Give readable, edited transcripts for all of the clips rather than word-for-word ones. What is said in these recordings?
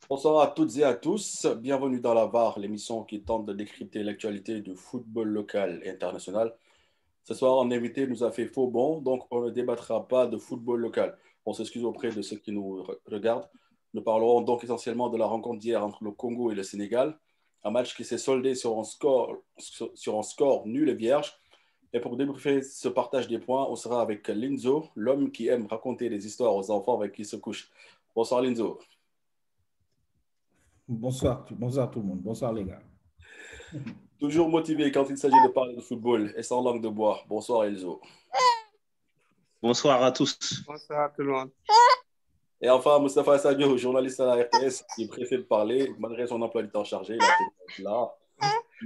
Bonsoir à toutes et à tous. Bienvenue dans la VAR, l'émission qui tente de décrypter l'actualité du football local et international. Ce soir, un invité nous a fait faux bond, donc on ne débattra pas de football local. On s'excuse auprès de ceux qui nous regardent. Nous parlerons donc essentiellement de la rencontre d'hier entre le Congo et le Sénégal, un match qui s'est soldé sur un score nul et vierge. Et pour débriefer ce partage des points, on sera avec Linzo, l'homme qui aime raconter des histoires aux enfants avec qui il se couche. Bonsoir Linzo. Bonsoir tout le monde. Bonsoir les gars. Toujours motivé quand il s'agit de parler de football et sans langue de bois. Bonsoir Elzo. Bonsoir à tous. Bonsoir tout le monde. Et enfin, Moustapha Sadio, journaliste à la RTS, qui préfère parler malgré son emploi du temps chargé. Il a été là.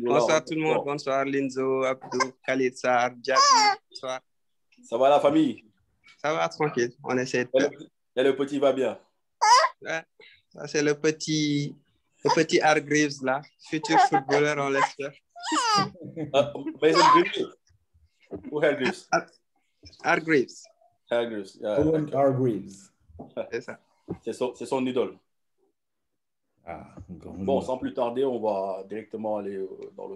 Bonsoir tout le monde. Bonsoir Linzo, Abdou, Khalid Sar, Djabi. Bonsoir. Ça va la famille? Ça va tranquille. On essaie de... Et le petit va bien? Ouais. Ça, c'est le petit Hargreaves là. Futur footballeur, on l'espère. Mason Greenwood ou Hargreaves? Hargreaves. Hargreaves. Owen Hargreaves. C'est ça. C'est son idole. Ah, bon, sans plus tarder, on va directement aller dans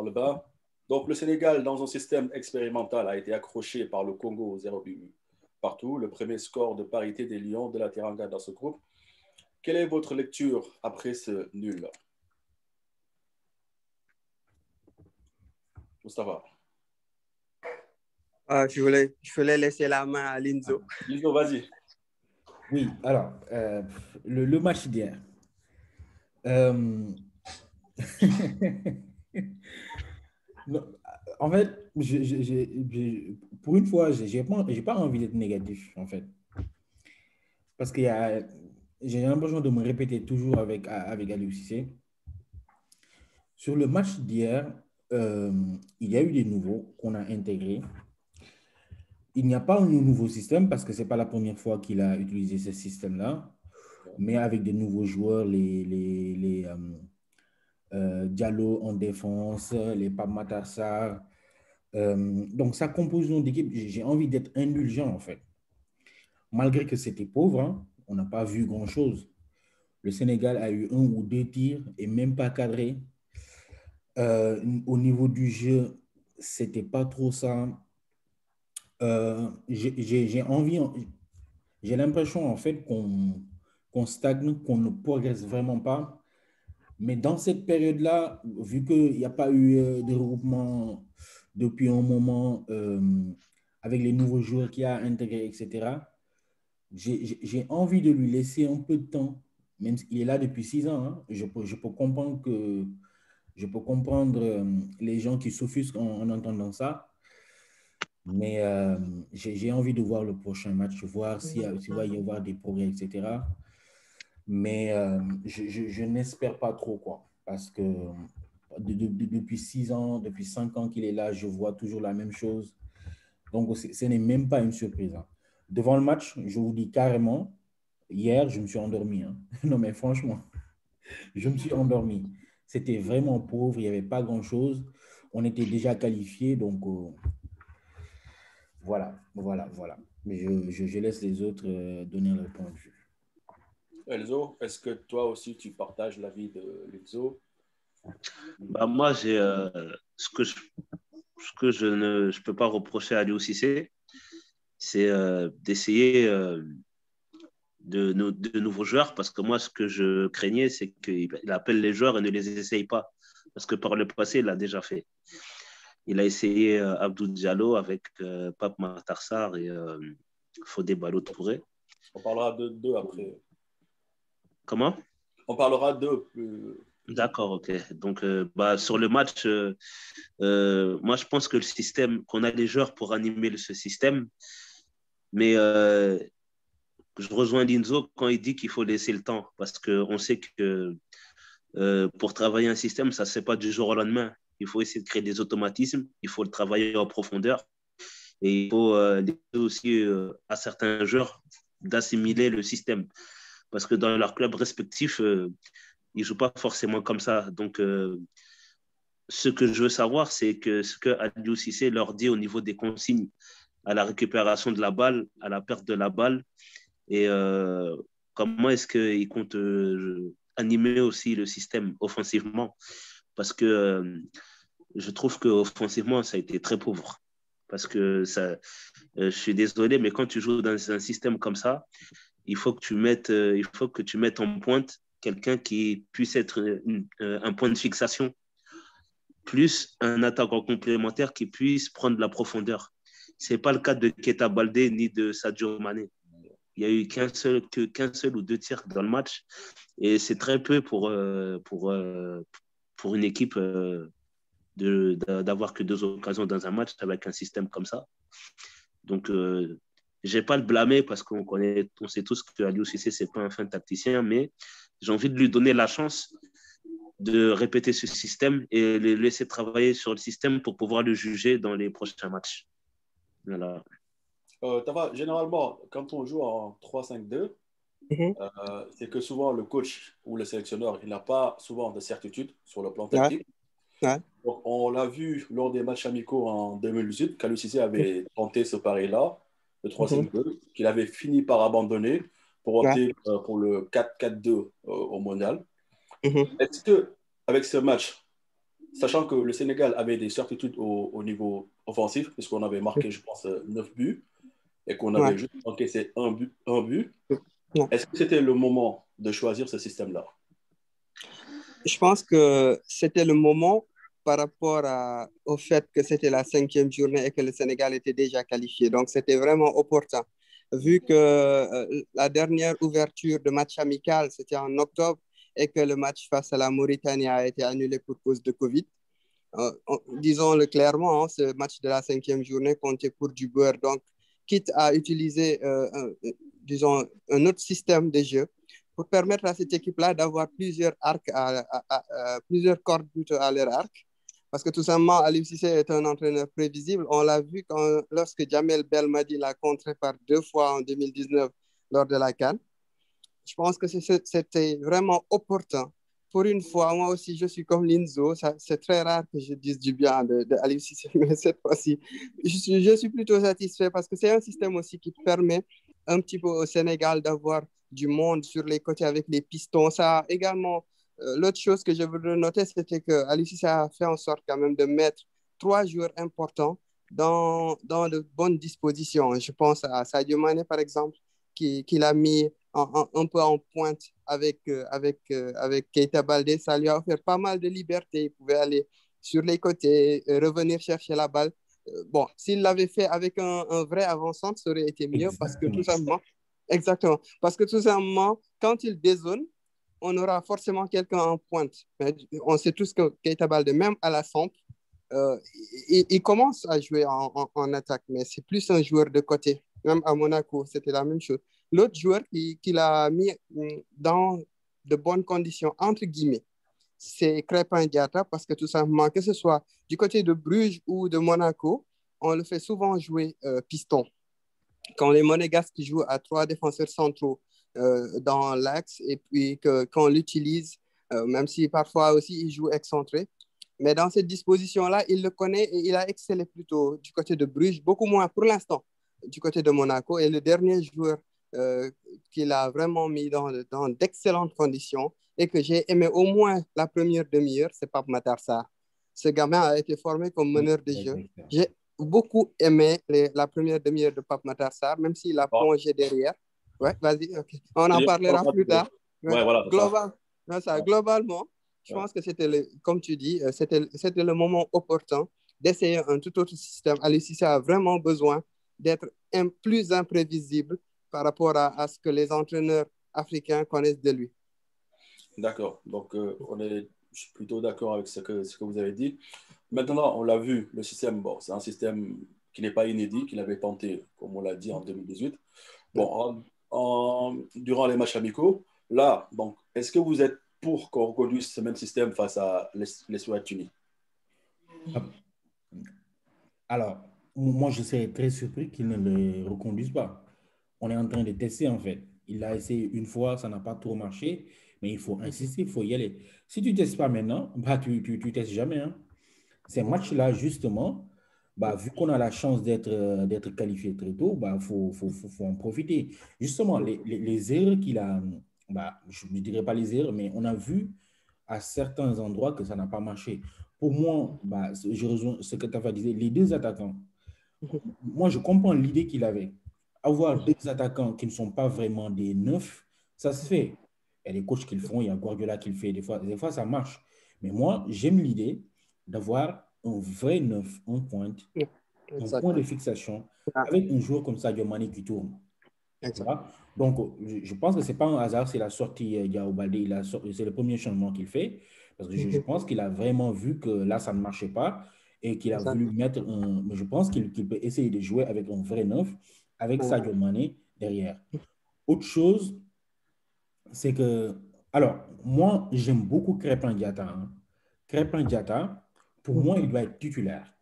le bain. Donc, le Sénégal, dans un système expérimental, a été accroché par le Congo 0 but partout. Le premier score de parité des Lions de la Teranga dans ce groupe. Quelle est votre lecture après ce nul? Moustapha. Je voulais laisser la main à Linzo. Linzo, vas-y. Oui, alors, le match d'hier. En fait, pour une fois, je n'ai pas envie d'être négatif, en fait. Parce que j'ai l'impression de me répéter toujours avec Aliou Cissé. Sur le match d'hier, il y a eu des nouveaux qu'on a intégrés. Il n'y a pas un nouveau système parce que ce n'est pas la première fois qu'il a utilisé ce système-là, mais avec des nouveaux joueurs, les Diallo en défense, les Pape Matar Sarr. Donc, sa composition d'équipe, j'ai envie d'être indulgent en fait. Malgré que c'était pauvre, hein, on n'a pas vu grand-chose. Le Sénégal a eu 1 ou 2 tirs et même pas cadré. Au niveau du jeu, c'était pas trop ça. J'ai l'impression en fait qu'on stagne, qu'on ne progresse vraiment pas. Mais dans cette période-là, vu qu'il n'y a pas eu de regroupement depuis un moment avec les nouveaux joueurs qu'il a intégrés, etc., j'ai envie de lui laisser un peu de temps, même s'il est là depuis 6 ans. Hein. Je peux comprendre les gens qui s'offusquent en entendant ça. Mais j'ai envie de voir le prochain match, voir s'il va y avoir des progrès, etc. Mais je n'espère pas trop, quoi. Parce que depuis 6 ans, depuis 5 ans qu'il est là, je vois toujours la même chose. Donc, ce n'est même pas une surprise. Hein. Devant le match, je vous dis carrément, hier, je me suis endormi. Hein. Non, mais franchement, je me suis endormi. C'était vraiment pauvre, il n'y avait pas grand-chose. On était déjà qualifiés, donc voilà. Mais je laisse les autres donner leur point de vue. Elzo, est-ce que toi aussi, tu partages l'avis de Linzo? Moi, j'ai ce que je ne peux pas reprocher à Aliou Cissé, c'est d'essayer de nouveaux joueurs, parce que moi, ce que je craignais, c'est qu'il appelle les joueurs et ne les essaye pas, parce que par le passé, il l'a déjà fait. Il a essayé Abdou Diallo avec Pape Matar Sarr et Fodé Ballo-Touré. On parlera d'eux après. Comment? On parlera d'eux plus... D'accord, ok. Donc, sur le match, moi, je pense que le système, qu'on a les joueurs pour animer ce système, mais je rejoins Linzo quand il dit qu'il faut laisser le temps, parce qu'on sait que pour travailler un système, ça ne se fait pas du jour au lendemain. Il faut essayer de créer des automatismes, il faut le travailler en profondeur, et il faut laisser aussi à certains joueurs d'assimiler le système, parce que dans leurs clubs respectifs, ils ne jouent pas forcément comme ça. Donc, ce que je veux savoir, c'est ce que Aliou Cissé leur dit au niveau des consignes, à la récupération de la balle, à la perte de la balle, et comment est-ce qu'il compte animer aussi le système offensivement. Parce que je trouve qu'offensivement, ça a été très pauvre. Parce que je suis désolé, mais quand tu joues dans un système comme ça, il faut que tu mettes en pointe quelqu'un qui puisse être un point de fixation, plus un attaquant complémentaire qui puisse prendre la profondeur. Ce n'est pas le cas de Keita Baldé ni de Sadio Mané. Il n'y a eu qu'un seul ou deux tirs dans le match, et c'est très peu pour une équipe d'avoir que 2 occasions dans un match avec un système comme ça. Donc, je n'ai pas à le blâmer parce qu'on sait tous que Aliou Cissé, ce n'est pas un fin tacticien, mais j'ai envie de lui donner la chance de répéter ce système et le laisser travailler sur le système pour pouvoir le juger dans les prochains matchs. Voilà. Généralement, quand on joue en 3-5-2, c'est que souvent le coach ou le sélectionneur, il n'a pas souvent de certitude sur le plan tactique. Ouais. Donc, on l'a vu lors des matchs amicaux en 2018, qu'Aliou Cissé avait tenté ce pari-là, le 3-5-2, qu'il avait fini par abandonner pour opter pour le 4-4-2 au mondial. Est-ce que, avec ce match, sachant que le Sénégal avait des certitudes au niveau offensif, puisqu'on avait marqué, je pense, 9 buts, et qu'on avait juste encaissé un but, est-ce que c'était le moment de choisir ce système-là? Je pense que c'était le moment par rapport au fait que c'était la 5e journée et que le Sénégal était déjà qualifié. Donc, c'était vraiment opportun. Vu que la dernière ouverture de match amical, c'était en octobre, et que le match face à la Mauritanie a été annulé pour cause de Covid. Disons-le clairement, ce match de la 5e journée comptait pour du beurre. Donc, quitte à utiliser, disons, un autre système de jeu pour permettre à cette équipe-là d'avoir plusieurs arcs, plusieurs cordes plutôt à leur arc. Parce que tout simplement, Aliou Cissé est un entraîneur prévisible. On l'a vu lorsque Jamel Belmadi l'a contré par 2 fois en 2019 lors de la CAN. Je pense que c'était vraiment opportun. Pour une fois, moi aussi, je suis comme Linzo. C'est très rare que je dise du bien de Aliou Cissé, mais cette fois-ci, je suis plutôt satisfait parce que c'est un système aussi qui permet un petit peu au Sénégal d'avoir du monde sur les côtés avec les pistons. Ça également, l'autre chose que je voudrais noter, c'était que Aliou Cissé a fait en sorte quand même de mettre 3 joueurs importants dans de bonnes dispositions. Je pense à Sadio Mané, par exemple, qu'il a mis un peu en pointe avec Keita Baldé. Ça lui a offert pas mal de liberté. Il pouvait aller sur les côtés, revenir chercher la balle. Bon, s'il l'avait fait avec un vrai avant-centre, ça aurait été mieux. Parce que tout simplement, parce que tout simplement, quand il dézone, on aura forcément quelqu'un en pointe. Mais on sait tous que Keita Baldé, même à la centre, il commence à jouer en attaque, mais c'est plus un joueur de côté. Même à Monaco, c'était la même chose. L'autre joueur qu'il a mis dans de bonnes conditions, entre guillemets, c'est Crépin Diatta, parce que tout simplement, que ce soit du côté de Bruges ou de Monaco, on le fait souvent jouer piston. Quand les Monégasques jouent à 3 défenseurs centraux dans l'axe, et puis qu'on l'utilise, même si parfois aussi il joue excentré, mais dans cette disposition-là, il le connaît et il a excellé plutôt du côté de Bruges, beaucoup moins pour l'instant du côté de Monaco. Et le dernier joueur qu'il a vraiment mis dans d'excellentes conditions et que j'ai aimé au moins la première demi-heure, c'est Pape Matar Sarr. Ce gamin a été formé comme meneur de jeu. J'ai beaucoup aimé la première demi-heure de Pape Matar Sarr, même s'il a plongé derrière. Ouais, vas-y, okay. On en parlera plus tard. Ouais, voilà, globalement, je pense que c'était, comme tu dis, c'était le moment opportun d'essayer un tout autre système. Aliou Cissé a vraiment besoin d'être plus imprévisible par rapport à ce que les entraîneurs africains connaissent de lui. D'accord. Donc, je suis plutôt d'accord avec ce que vous avez dit. Maintenant, on l'a vu, le système, bon, c'est un système qui n'est pas inédit, qu'il avait tenté, comme on l'a dit, en 2018. Bon, durant les matchs amicaux, là, donc, est-ce que vous êtes pour qu'on reconduise ce même système face à l'Eswatini? Alors, moi, je serais très surpris qu'ils ne le reconduisent pas. On est en train de tester, en fait. Il a essayé une fois, ça n'a pas trop marché, mais il faut insister, il faut y aller. Si tu ne testes pas maintenant, bah, tu ne testes jamais. Hein. Ces matchs-là, justement, vu qu'on a la chance d'être qualifié très tôt, faut en profiter. Justement, les erreurs qu'il a, je ne dirais pas les erreurs, mais on a vu à certains endroits que ça n'a pas marché. Pour moi, je rejoins ce que tu as dit, les deux attaquants. Moi, je comprends l'idée qu'il avait. Avoir deux attaquants qui ne sont pas vraiment des neufs, ça se fait. Il y a des coachs qui le font, il y a Guardiola qui le fait, des fois ça marche. Mais moi, j'aime l'idée d'avoir un vrai neuf, un point de fixation, avec un joueur comme Sadio Mané qui tourne. Voilà. Donc, je pense que ce n'est pas un hasard, c'est la sortie Diao Baldé, c'est le premier changement qu'il fait, parce que je pense qu'il a vraiment vu que là, ça ne marchait pas et qu'il a voulu mettre un. Mais je pense qu'il peut essayer de jouer avec un vrai neuf, avec Sadio Mané derrière. Autre chose, c'est que. Alors, moi, j'aime beaucoup Crépin Diatta. Hein. Crépin Diatta, pour moi, il doit être titulaire.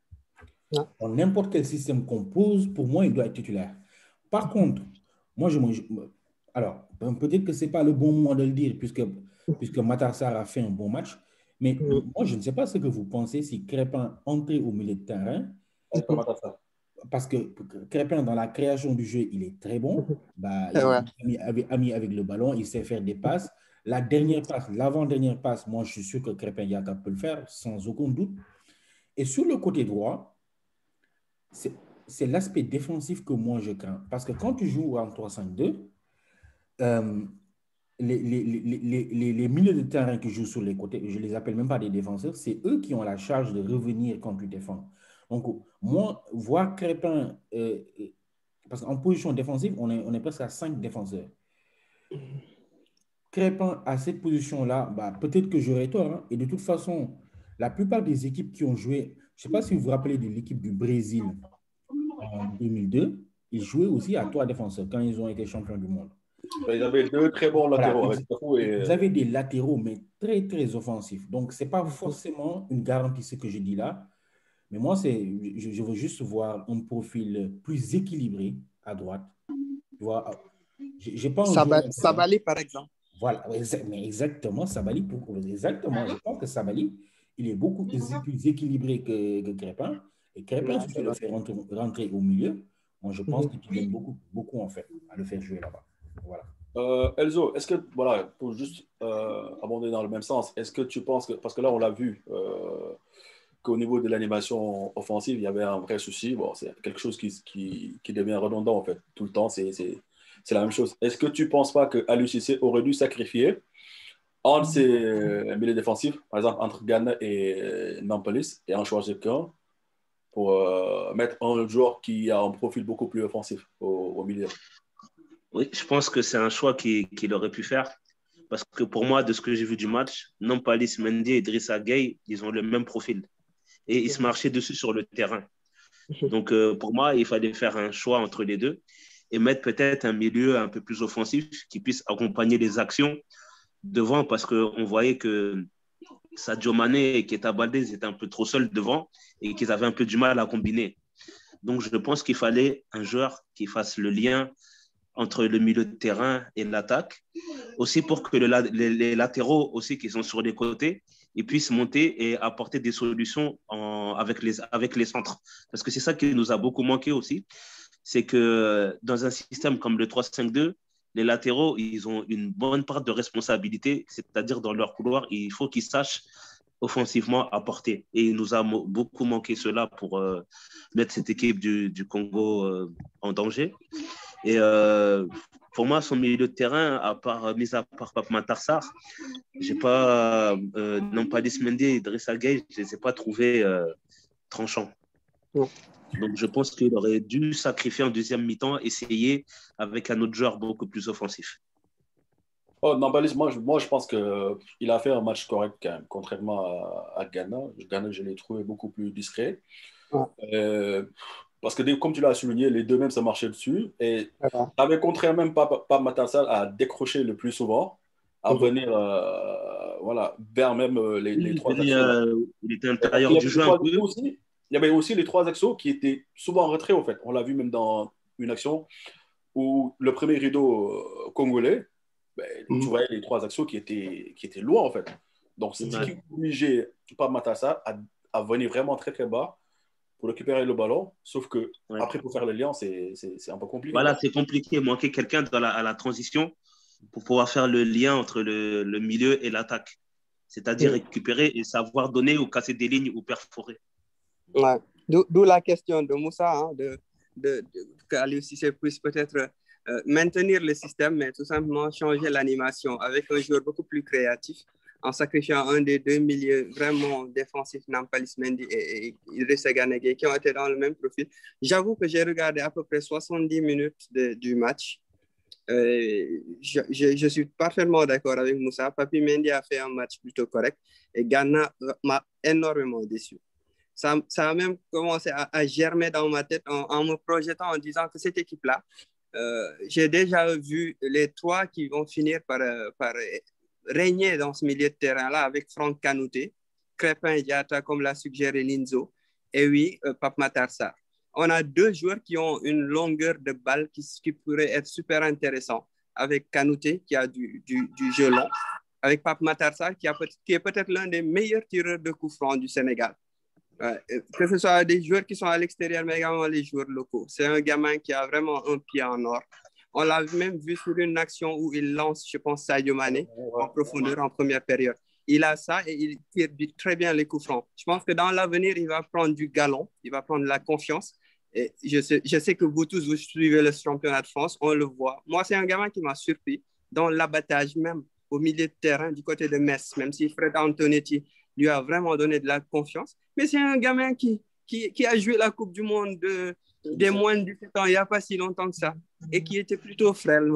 Dans n'importe quel système qu'on pose, pour moi, il doit être titulaire. Par contre, moi, alors, peut-être que ce n'est pas le bon moment de le dire, puisque Matar Sarr a fait un bon match, mais moi, je ne sais pas ce que vous pensez si Crépin entrait au milieu de terrain. Parce que Crépin, dans la création du jeu, il est très bon. Il est ami avec le ballon, il sait faire des passes. La dernière passe, l'avant-dernière passe, moi, je suis sûr que Crépin Diatta peut le faire, sans aucun doute. Et sur le côté droit, c'est l'aspect défensif que moi je crains. Parce que quand tu joues en 3-5-2, les milieux de terrain qui jouent sur les côtés, je ne les appelle même pas des défenseurs, c'est eux qui ont la charge de revenir quand tu défends. Donc, moi, voir Crépin, parce qu'en position défensive, on est presque à 5 défenseurs. Crépin, à cette position-là, peut-être que j'aurais tort. Hein, et de toute façon, la plupart des équipes qui ont joué, je ne sais pas si vous vous rappelez de l'équipe du Brésil en 2002, ils jouaient aussi à 3 défenseurs quand ils ont été champions du monde. Ils avaient 2 très bons latéraux. Voilà, vous avez des latéraux, mais très, très offensifs. Donc, ce n'est pas forcément une garantie ce que je dis là. Mais moi, je veux juste voir un profil plus équilibré à droite. Tu vois, j'ai pas Sabali, par exemple. Voilà, mais exactement, Sabali, exactement. Je pense que Sabali, il est beaucoup plus équilibré que Crépin. Et Crépin, si tu le fais rentrer au milieu, moi, je pense que tu gagnes beaucoup, beaucoup, en fait, à le faire jouer là-bas. Voilà. Elzo, est-ce que, voilà, pour juste abonder dans le même sens, est-ce que tu penses que, parce que là, on l'a vu, qu'au niveau de l'animation offensive, il y avait un vrai souci. Bon, c'est quelque chose qui devient redondant, en fait. Tout le temps, c'est la même chose. Est-ce que tu ne penses pas que Aliou Cissé aurait dû sacrifier entre ses milieux défensifs, par exemple, entre Ghana et Nampalys, et en choisir qu'un pour mettre un joueur qui a un profil beaucoup plus offensif au milieu? Oui, je pense que c'est un choix qu'il aurait pu faire. Parce que pour moi, de ce que j'ai vu du match, Nampalys Mendy et Idrissa Gueye, ils ont le même profil. Et ils se marchaient dessus sur le terrain. Donc, pour moi, il fallait faire un choix entre les deux et mettre peut-être un milieu un peu plus offensif qui puisse accompagner les actions devant parce qu'on voyait que Sadio Mané et Keita Baldé étaient un peu trop seuls devant et qu'ils avaient un peu du mal à combiner. Donc, je pense qu'il fallait un joueur qui fasse le lien entre le milieu de terrain et l'attaque, aussi pour que les latéraux aussi qui sont sur les côtés, ils puissent monter et apporter des solutions avec les centres. Parce que c'est ça qui nous a beaucoup manqué aussi, c'est que dans un système comme le 3-5-2, les latéraux, ils ont une bonne part de responsabilité, c'est-à-dire dans leur couloir, il faut qu'ils sachent offensivement apporter. Et il nous a beaucoup manqué cela pour mettre cette équipe du Congo en danger. Et pour moi, son milieu de terrain, mis à part Pape Matar Sarr, j'ai pas Nampalys Mendy et Idrissa Gueye, je ne les ai pas trouvés tranchants. Donc je pense qu'il aurait dû sacrifier en deuxième mi-temps, essayer avec un autre joueur beaucoup plus offensif. Oh, Nampalys, moi, je pense qu'il a fait un match correct quand même, contrairement à Ghana. Ghana, je l'ai trouvé beaucoup plus discret. Parce que, comme tu l'as souligné, les deux mêmes, ça marchait dessus. Et avait contraint même pas Matar Sarr à décrocher le plus souvent, à venir voilà, vers même les trois axos. Il était à l'intérieur du jeu un peu. Il y avait aussi les 3 axos qui étaient souvent en retrait, en fait. On l'a vu même dans une action où le premier rideau congolais, tu voyais les 3 axos qui étaient loin, en fait. Donc, c'est ce qui obligeait pas Matar Sarr à venir vraiment très, très bas pour récupérer le ballon. Sauf que Ouais. après, pour faire le lien, c'est un peu compliqué. Voilà, c'est compliqué. Il manquait quelqu'un à la transition pour pouvoir faire le lien entre le milieu et l'attaque. C'est-à-dire récupérer et savoir donner ou casser des lignes ou perforer. Ouais. D'où la question de Moussa, hein, qu'Aliou Cissé puisse peut-être maintenir le système, mais tout simplement changer l'animation avec un joueur beaucoup plus créatif, en sacrifiant un des deux milieux vraiment défensifs, Nampalys Mendy et Idrissa Gana Gueye, qui ont été dans le même profil. J'avoue que j'ai regardé à peu près 70 minutes du match. Je suis parfaitement d'accord avec Moussa. Papi Mendy a fait un match plutôt correct et Ghana m'a énormément déçu. Ça a même commencé à germer dans ma tête en me projetant en disant que cette équipe-là, j'ai déjà vu les trois qui vont finir par régner dans ce milieu de terrain-là avec Franck Kanouté, Crépin Diatta, comme l'a suggéré Linzo, et oui, Pape Matar Sarr. On a deux joueurs qui ont une longueur de balle qui pourrait être super intéressant, avec Kanouté qui a du jeu long, avec Pape Matar Sarr qui est peut-être l'un des meilleurs tireurs de coups francs du Sénégal. Que ce soit des joueurs qui sont à l'extérieur, mais également les joueurs locaux. C'est un gamin qui a vraiment un pied en or. On l'a même vu sur une action où il lance, je pense, Sadio Mané en profondeur en première période. Il a ça et il tire très bien les coups francs. Je pense que dans l'avenir, il va prendre du galon, il va prendre de la confiance. Et je sais que vous tous, vous suivez le championnat de France, on le voit. Moi, c'est un gamin qui m'a surpris dans l'abattage même au milieu de terrain du côté de Metz, même si Fred Antonetti lui a vraiment donné de la confiance. Mais c'est un gamin qui a joué la Coupe du Monde des moins de 17 ans il n'y a pas si longtemps que ça et qui était plutôt frêle.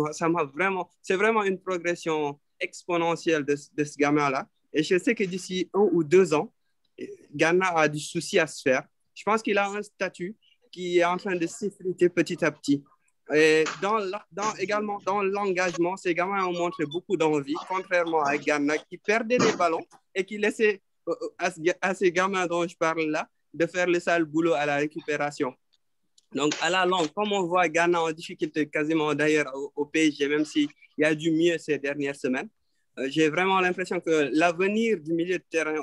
C'est vraiment une progression exponentielle de ce gamin-là. Et je sais que d'ici 1 ou 2 ans, Ghana a du souci à se faire. Je pense qu'il a un statut qui est en train de s'effriter petit à petit. Et également dans l'engagement, ces gamins ont montré beaucoup d'envie, contrairement à Ghana qui perdait les ballons et qui laissait à ces gamins dont je parle là de faire le sale boulot à la récupération. Donc, à la longue, comme on voit Ghana en difficulté quasiment d'ailleurs au PSG, même s'il y a du mieux ces dernières semaines, j'ai vraiment l'impression que l'avenir du milieu de terrain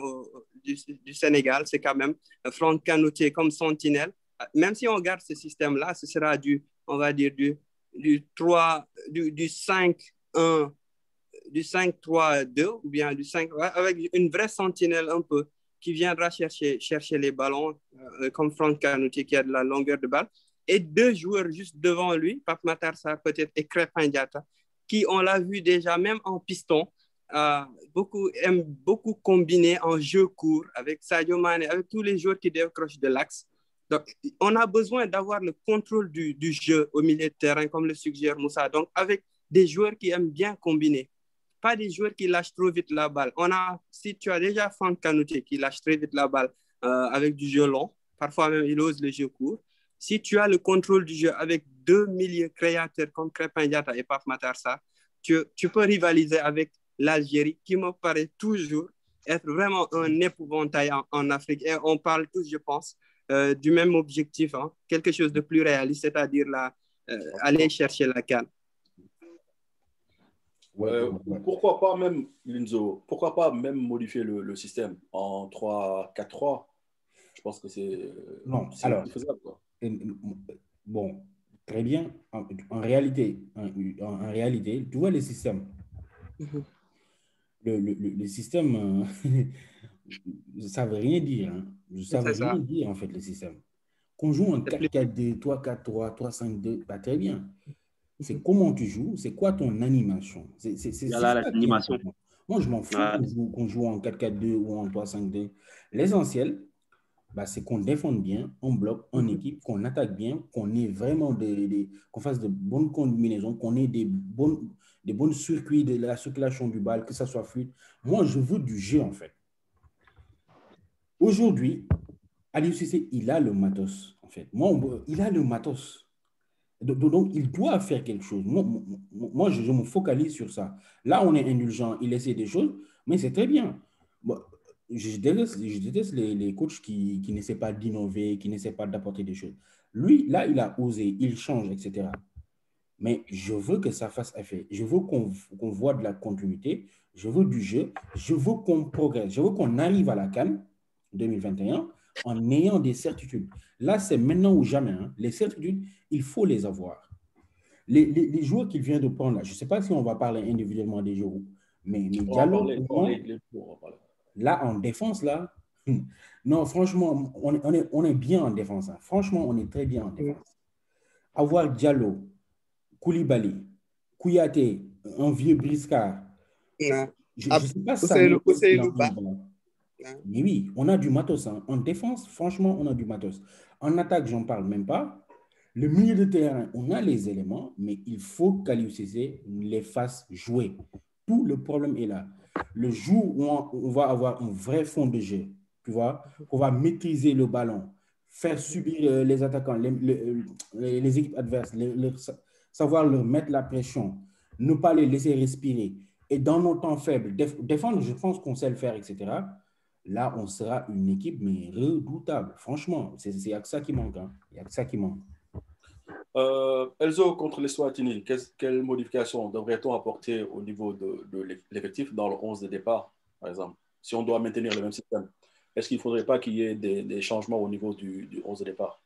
du Sénégal, c'est quand même Franck Kanouté comme sentinelle. Même si on garde ce système-là, ce sera on va dire, du 5-1, du 5-3-2 ou bien du 5, avec une vraie sentinelle un peu qui viendra chercher les ballons, comme Franck Kanouté qui a de la longueur de balle, et deux joueurs juste devant lui, Pape Matar Sarr peut-être et Crépin Diatta, qui, on l'a vu déjà, même en piston, aiment beaucoup combiner en jeu court avec Sadio Mané, avec tous les joueurs qui décrochent de l'axe. Donc, on a besoin d'avoir le contrôle du jeu au milieu de terrain, comme le suggère Moussa. Donc, avec des joueurs qui aiment bien combiner. Pas des joueurs qui lâchent trop vite la balle. Si tu as déjà Franck Kanouté qui lâche très vite la balle avec du jeu long, parfois même il ose le jeu court. Si tu as le contrôle du jeu avec deux milieux créateurs comme Crépin Diatta et Pape Matar Sarr, tu peux rivaliser avec l'Algérie, qui me paraît toujours être vraiment un épouvantail en Afrique. Et on parle tous, je pense, du même objectif, hein, quelque chose de plus réaliste, c'est-à-dire aller chercher la CAN. Pourquoi pas même, Linzo, pourquoi pas même modifier le système en 3-4-3? Je pense que c'est faisable, quoi. Bon, très bien. En réalité, tu vois les systèmes. Le système, ça ne veut rien dire. Hein. Ça ne veut rien dire, en fait, le système. Qu'on joue en 4-4-2, 3-4-3, 3-5-2, bah, très bien. C'est comment tu joues, c'est quoi ton animation. C'est ça l'animation. Moi, je m'en fous qu'on joue en 4-4-2 ou en 3-5-2. L'essentiel, bah, c'est qu'on défende bien, on bloque, en équipe, qu'on attaque bien, qu'on ait vraiment qu'on fasse de bonnes combinaisons, qu'on ait des bons circuits de la circulation du bal, que ça soit fluide. Moi, je veux du jeu, en fait. Aujourd'hui, Aliou Cissé, il a le matos, en fait. Il a le matos. Donc, il doit faire quelque chose. Moi, je me focalise sur ça. Là, on est indulgent, il essaie des choses, mais c'est très bien. Bon, je déteste les coachs qui n'essaient pas d'innover, qui n'essaient pas d'apporter des choses. Lui, là, il a osé, il change, etc. Mais je veux que ça fasse effet. Je veux qu'on voit de la continuité. Je veux du jeu. Je veux qu'on progresse. Je veux qu'on arrive à la CAN 2021 en ayant des certitudes. Là, c'est maintenant ou jamais. Hein. Les certitudes, il faut les avoir. Les joueurs qu'il vient de prendre, là, je ne sais pas si on va parler individuellement des joueurs, mais Diallo, là, en défense, là, non, franchement, on est bien en défense. Hein. Franchement, on est très bien en défense. Avoir Diallo, Koulibaly, Kouyaté, un vieux briscard. Je ne sais pas si ça mais oui, on a du matos. Hein. En défense, franchement, on a du matos. En attaque, j'en parle même pas. Le milieu de terrain, on a les éléments, mais il faut qu'Aliou Cissé les fasse jouer. Tout le problème est là. Le jour où on va avoir un vrai fond de jeu, tu vois, qu'on va maîtriser le ballon, faire subir les attaquants, les équipes adverses, savoir leur mettre la pression, ne pas les laisser respirer. Et dans nos temps faibles, défendre, je pense qu'on sait le faire, etc. Là, on sera une équipe, mais redoutable. Franchement, c'est à ça qui manque. Hein. Il y a que ça qui manque. Elzo contre les Swatini, quelle modification devrait-on apporter au niveau de l'effectif dans le 11 de départ, par exemple, si on doit maintenir le même système? Est-ce qu'il ne faudrait pas qu'il y ait des changements au niveau du 11 de départ?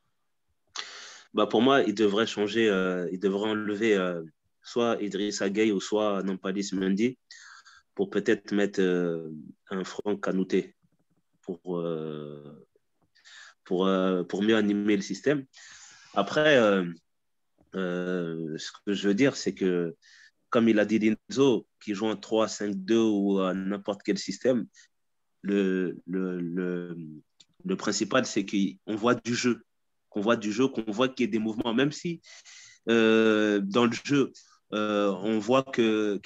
Bah pour moi, il devrait changer, il devrait enlever soit Idrissa Gueye ou soit Nampalys Mendy pour peut-être mettre un Franck Kanouté pour mieux animer le système. Après, ce que je veux dire, c'est que, comme il a dit Dinzo, qui joue en 3-5-2 ou à n'importe quel système, le principal, c'est qu'on voit du jeu. Qu'on voit qu'il y ait des mouvements, même si dans le jeu, on voit qu'il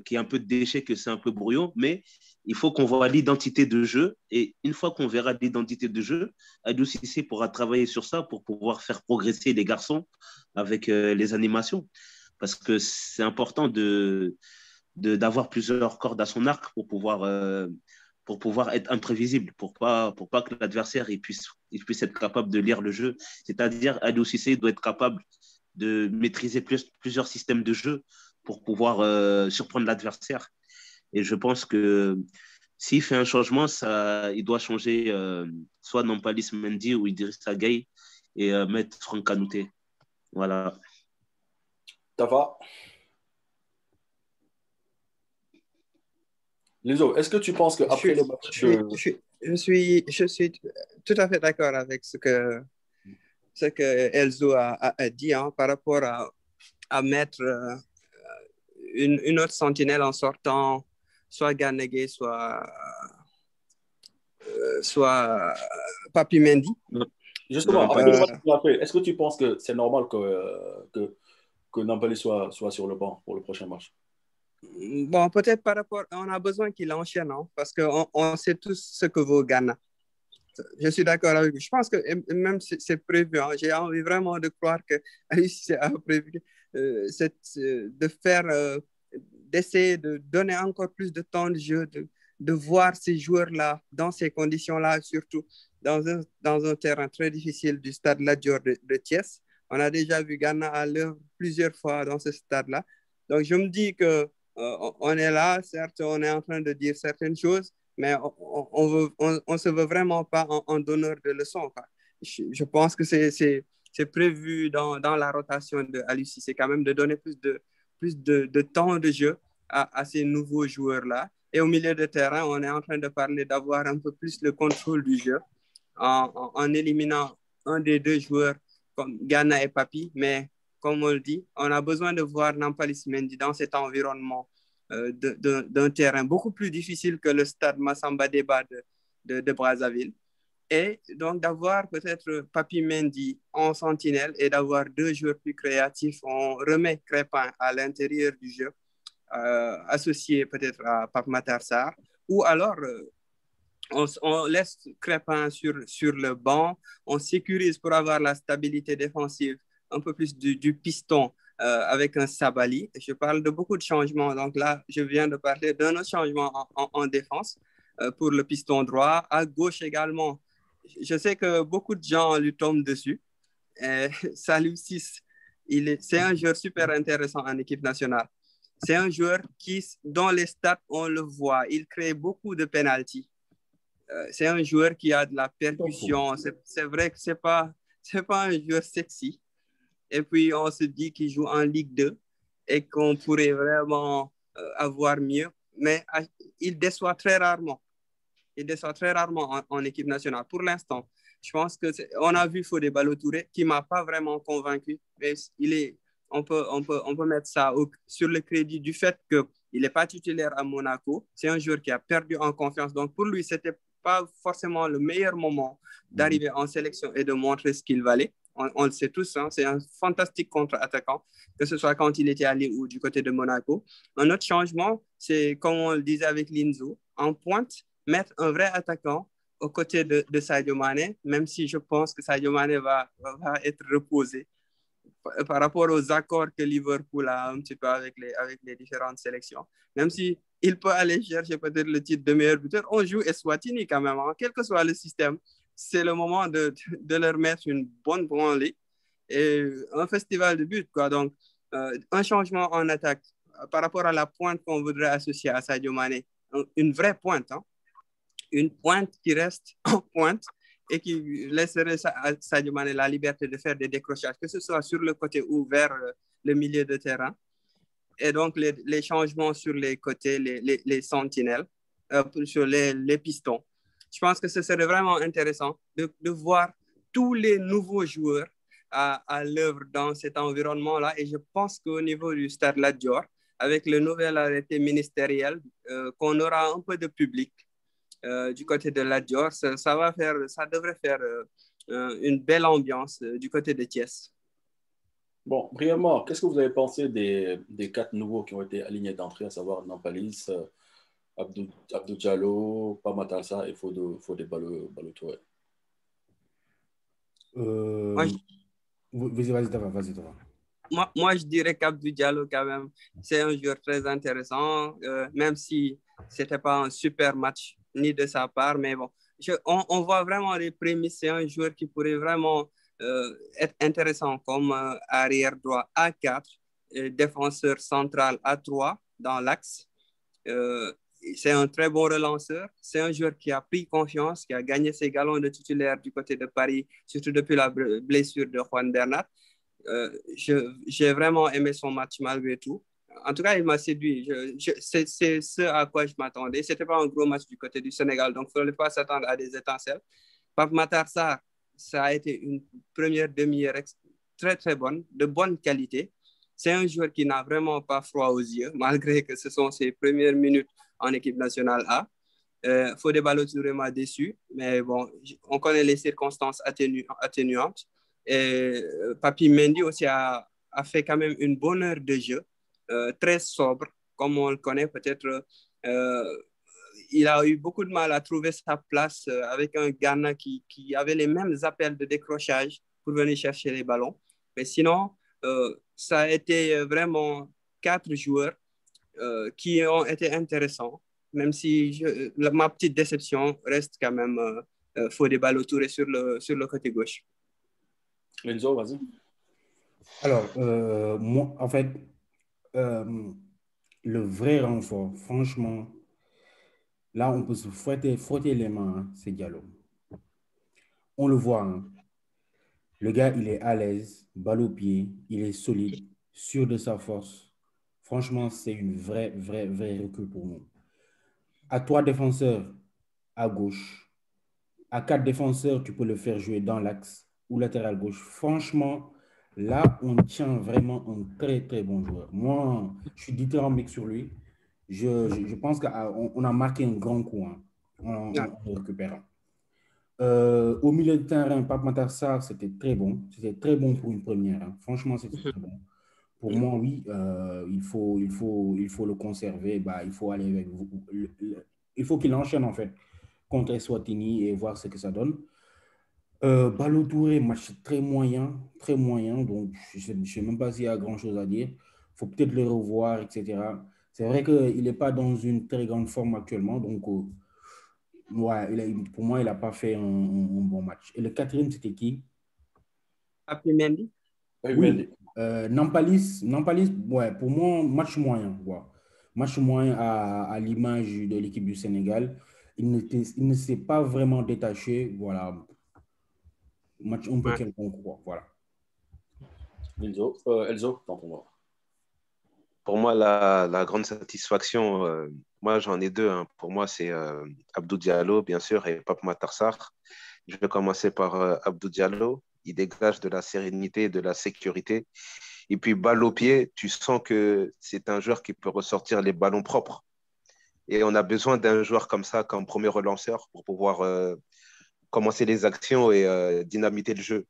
y a un peu de déchets, que c'est un peu brouillon, mais il faut qu'on voit l'identité de jeu. Et une fois qu'on verra l'identité de jeu, Aliou Cissé pourra travailler sur ça pour pouvoir faire progresser les garçons avec les animations. Parce que c'est important d'avoir plusieurs cordes à son arc pour pouvoir être imprévisible, pour pas que l'adversaire il puisse être capable de lire le jeu. C'est-à-dire, Aliou Cissé doit être capable de maîtriser plusieurs systèmes de jeu pour pouvoir surprendre l'adversaire. Et je pense que s'il fait un changement, il doit changer soit Nampalys Mendy ou Idrissa Gueye et mettre Franck Kanouté. Voilà. Tafa. Lizo, est-ce que tu penses qu'après le match je suis tout à fait d'accord avec ce que Elzo a dit hein, par rapport à mettre une autre sentinelle en sortant soit Gana Gueye, soit Papi Mendy. Justement, est-ce que tu penses que c'est normal que Nampalys soit sur le banc pour le prochain match? Bon, peut-être par rapport, on a besoin qu'il enchaîne, hein, parce qu'on sait tous ce que vaut Ghana. Je suis d'accord avec vous. Je pense que même c'est prévu. Hein. J'ai envie vraiment de croire que Alice a prévu d'essayer de donner encore plus de temps de jeu, de voir ces joueurs-là dans ces conditions-là, surtout dans un terrain très difficile du stade Lat Dior de Thiès. On a déjà vu Ghana à l'œuvre plusieurs fois dans ce stade-là. Donc, je me dis que on est là, certes, on est en train de dire certaines choses, mais on se veut vraiment pas en donneur de leçons. Quoi. Je pense que c'est prévu dans la rotation de Aliou Cissé, c'est quand même de donner plus de temps de jeu à ces nouveaux joueurs-là. Et au milieu de terrain, on est en train de parler d'avoir un peu plus le contrôle du jeu en éliminant un des deux joueurs comme Gana et Papi, mais comme on le dit, on a besoin de voir Nampalys Mendy dans cet environnement d'un terrain beaucoup plus difficile que le stade Massamba Déba de Brazzaville. Et donc d'avoir peut-être Papi Mendy en sentinelle et d'avoir deux joueurs plus créatifs. On remet Crépin à l'intérieur du jeu, associé peut-être à Pape Matar Sarr, ou alors on laisse Crépin sur le banc, on sécurise pour avoir la stabilité défensive, un peu plus du piston avec un Sabali. Je parle de beaucoup de changements. Donc là, je viens de parler d'un autre changement en défense pour le piston droit. À gauche également, je sais que beaucoup de gens lui tombent dessus. Saliou Ciss, c'est un joueur super intéressant en équipe nationale. C'est un joueur dont les stats, on le voit, il crée beaucoup de pénaltys. c'est un joueur qui a de la percussion. C'est vrai que c'est pas un joueur sexy. Et puis, on se dit qu'il joue en Ligue 2 et qu'on pourrait vraiment avoir mieux. Mais il déçoit très rarement. Il déçoit très rarement en équipe nationale. Pour l'instant, je pense qu'on a vu Fodé Ballo-Touré qui ne m'a pas vraiment convaincu. Mais on peut mettre ça sur le crédit du fait qu'il n'est pas titulaire à Monaco. C'est un joueur qui a perdu en confiance. Donc, pour lui, ce n'était pas forcément le meilleur moment d'arriver en sélection et de montrer ce qu'il valait. On le sait tous, hein, c'est un fantastique contre-attaquant, que ce soit quand il était à Lille ou du côté de Monaco. Un autre changement, c'est comme on le disait avec Linzo, en pointe, mettre un vrai attaquant aux côtés de Sadio Mané, même si je pense que Sadio Mané va être reposé par rapport aux accords que Liverpool a un petit peu avec les différentes sélections. Même si il peut aller chercher peut-être le titre de meilleur buteur, on joue Eswatini quand même, hein, quel que soit le système. C'est le moment de leur mettre une bonne branlée et un festival de buts, quoi. Donc, un changement en attaque par rapport à la pointe qu'on voudrait associer à Sadio Mané. Une vraie pointe, hein. Une pointe qui reste en pointe et qui laisserait à Sadio Mané la liberté de faire des décrochages, que ce soit sur le côté ou vers le milieu de terrain. Et donc, les changements sur les côtés, les sentinelles, sur les pistons. Je pense que ce serait vraiment intéressant de voir tous les nouveaux joueurs à l'œuvre dans cet environnement-là. Et je pense qu'au niveau du Stade Lat Dior, avec le nouvel arrêté ministériel, qu'on aura un peu de public du côté de Lat Dior, ça devrait faire une belle ambiance du côté de Thiès. Bon, brièvement, qu'est-ce que vous avez pensé des 4 nouveaux qui ont été alignés d'entrée, à savoir Nampalis, Abdou Diallo, Pape Sarr et Fodé Ballo-Touré? Vas-y, Tava. Moi, je dirais qu'Abdou Diallo, quand même, c'est un joueur très intéressant, même si ce n'était pas un super match, ni de sa part, mais bon, on voit vraiment les prémices. C'est un joueur qui pourrait vraiment être intéressant comme arrière droit A4, défenseur central A3 dans l'axe. C'est un très bon relanceur. C'est un joueur qui a pris confiance, qui a gagné ses galons de titulaire du côté de Paris, surtout depuis la blessure de Juan Bernat. J'ai vraiment aimé son match malgré tout. En tout cas, il m'a séduit. C'est ce à quoi je m'attendais. Ce n'était pas un gros match du côté du Sénégal, donc il ne fallait pas s'attendre à des étincelles. Pape Matar Sarr, ça a été une première demi-heure très, très bonne, de bonne qualité. C'est un joueur qui n'a vraiment pas froid aux yeux, malgré que ce sont ses premières minutes en équipe nationale A. Fodé Ballo-Touré m'a déçu, mais bon, on connaît les circonstances atténuantes. Et Papi Mendy aussi a fait quand même une bonne heure de jeu, très sobre, comme on le connaît peut-être. Il a eu beaucoup de mal à trouver sa place avec un Ghana qui avait les mêmes appels de décrochage pour venir chercher les ballons. Mais sinon, ça a été vraiment 4 joueurs qui ont été intéressants, même si ma petite déception reste quand même Fodé Ballo-Touré sur le côté gauche. Enzo, vas-y. Alors, moi, en fait, le vrai renfort, franchement, là, on peut se frotter les mains, hein, c'est Diallo. On le voit, hein. Le gars, il est à l'aise, balle au pied, il est solide, sûr de sa force. Franchement, c'est une vraie recul pour nous. À 3 défenseurs à gauche, à 4 défenseurs, tu peux le faire jouer dans l'axe ou latéral gauche. Franchement, là, on tient vraiment un très, très bon joueur. Moi, je suis dithyrambique sur lui. Je pense qu'on a marqué un grand coup, hein, en le récupérant. Au milieu de terrain, Pape Matar Sarr, c'était très bon. C'était très bon pour une première, hein. Franchement, c'était très bon. Pour moi, oui, il faut le conserver. Bah, il faut aller avec vous. Il faut qu'il enchaîne, en fait, contre Eswatini et voir ce que ça donne. Ballo-Touré, match très moyen. Donc, je ne sais même pas s'il y a grand-chose à dire. Il faut peut-être le revoir, etc. C'est vrai qu'il n'est pas dans une très grande forme actuellement. Donc, ouais, pour moi, il n'a pas fait un bon match. Et le 4e, c'était qui? Papi Mendy. Oui. Nampalis, ouais, pour moi, match moyen. Ouais. Match moyen à l'image de l'équipe du Sénégal. il ne s'est pas vraiment détaché. Voilà. Match un peu quelconque, quoi. Voilà. Elzo, tant pour moi. Pour moi, la grande satisfaction, moi j'en ai deux. Hein. Pour moi, c'est Abdou Diallo, bien sûr, et Pape Matar Sarr. Je vais commencer par Abdou Diallo. Il dégage de la sérénité, de la sécurité. Et puis, balle au pied, tu sens que c'est un joueur qui peut ressortir les ballons propres. Et on a besoin d'un joueur comme ça, comme premier relanceur, pour pouvoir commencer les actions et dynamiter le jeu.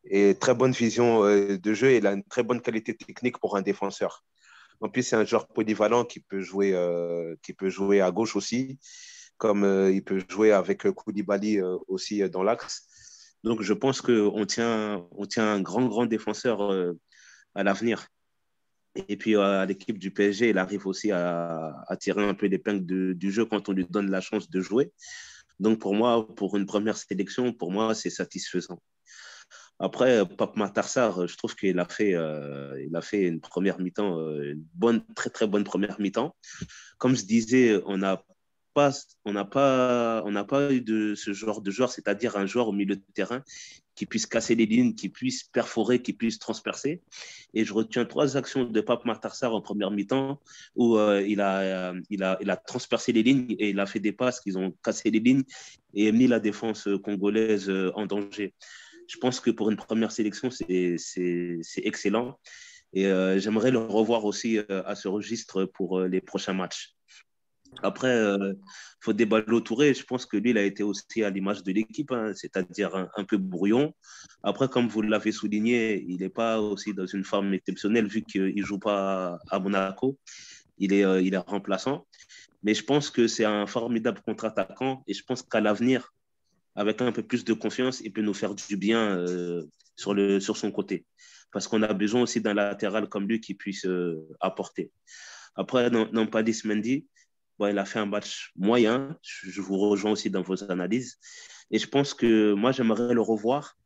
Et très bonne vision de jeu, et il a une très bonne qualité technique pour un défenseur. En plus, c'est un joueur polyvalent qui peut jouer à gauche aussi, comme il peut jouer avec Koulibaly aussi dans l'axe. Donc, je pense qu'on tient un grand défenseur à l'avenir. Et puis, à l'équipe du PSG, il arrive aussi à tirer un peu l'épingle du jeu quand on lui donne la chance de jouer. Donc, pour moi, pour une première sélection, pour moi, c'est satisfaisant. Après, Pape Matar Sarr, je trouve qu'il a fait une première mi-temps, une très bonne première mi-temps. Comme je disais, on n'a pas eu de ce genre de joueur, c'est-à-dire un joueur au milieu de terrain qui puisse casser les lignes, qui puisse perforer, qui puisse transpercer. Et je retiens 3 actions de Pape Matar Sarr en première mi-temps où il a transpercé les lignes et il a fait des passes qui ont cassé les lignes et mis la défense congolaise en danger. Je pense que pour une première sélection, c'est excellent. Et j'aimerais le revoir aussi à ce registre pour les prochains matchs. Après, Fodé Ballo-Touré, je pense que lui, il a été aussi à l'image de l'équipe, hein, c'est-à-dire un peu brouillon. Après, comme vous l'avez souligné, il n'est pas aussi dans une forme exceptionnelle vu qu'il ne joue pas à Monaco. Il est remplaçant. Mais je pense que c'est un formidable contre-attaquant et je pense qu'à l'avenir, avec un peu plus de confiance, il peut nous faire du bien sur son côté. Parce qu'on a besoin aussi d'un latéral comme lui qui puisse apporter. Après, Nampalys Mendy, bon, il a fait un match moyen. Je vous rejoins aussi dans vos analyses. Et je pense que moi, j'aimerais le revoir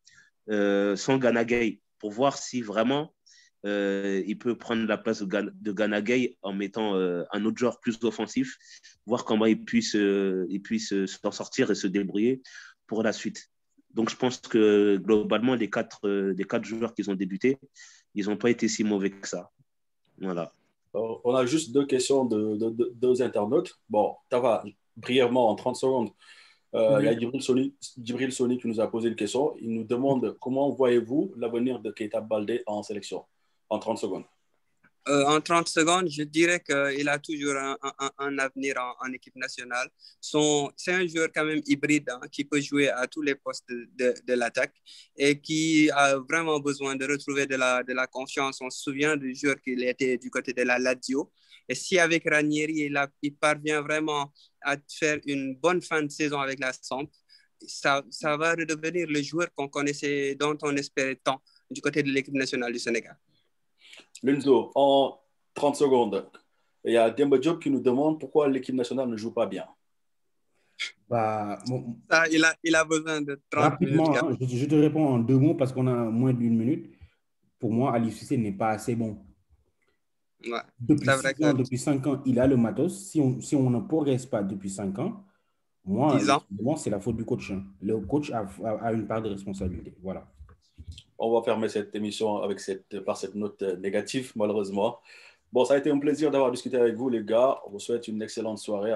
sans Gana Gueye pour voir si vraiment il peut prendre la place de Gana Gueye en mettant un autre joueur plus offensif, voir comment il puisse s'en sortir et se débrouiller pour la suite. Donc, je pense que globalement, les quatre joueurs qui ont débuté, ils n'ont pas été si mauvais que ça. Voilà. On a juste 2 questions de 2 internautes. Bon, ça va, brièvement, en 30 secondes. Il y a Djibril Soni qui nous a posé une question. Il nous demande comment voyez-vous l'avenir de Keita Baldé en sélection en 30 secondes. En 30 secondes, je dirais qu'il a toujours un avenir en équipe nationale. C'est un joueur quand même hybride hein, qui peut jouer à tous les postes de l'attaque et qui a vraiment besoin de retrouver de la confiance. On se souvient du joueur qu'il était du côté de la Lazio. Et si avec Ranieri, il parvient vraiment à faire une bonne fin de saison avec la Samp, ça va redevenir le joueur qu'on connaissait, dont on espérait tant du côté de l'équipe nationale du Sénégal. Lunzo, en 30 secondes, il y a Demba Diop qui nous demande pourquoi l'équipe nationale ne joue pas bien. Bah, ça, il a besoin de 30 rapidement, minutes. Hein, je te réponds en 2 mots parce qu'on a moins d'1 minute. Pour moi, Aliou Cissé n'est pas assez bon. Ouais, depuis 5 ans, il a le matos. Si on ne progresse pas depuis 5 ans, moi, c'est la faute du coach. Hein. Le coach a une part de responsabilité. Voilà. On va fermer cette émission par cette note négative, malheureusement. Bon, ça a été un plaisir d'avoir discuté avec vous, les gars. On vous souhaite une excellente soirée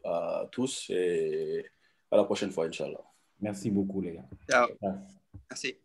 à tous et à la prochaine fois, Inch'Allah. Merci beaucoup, les gars. Ciao. Merci.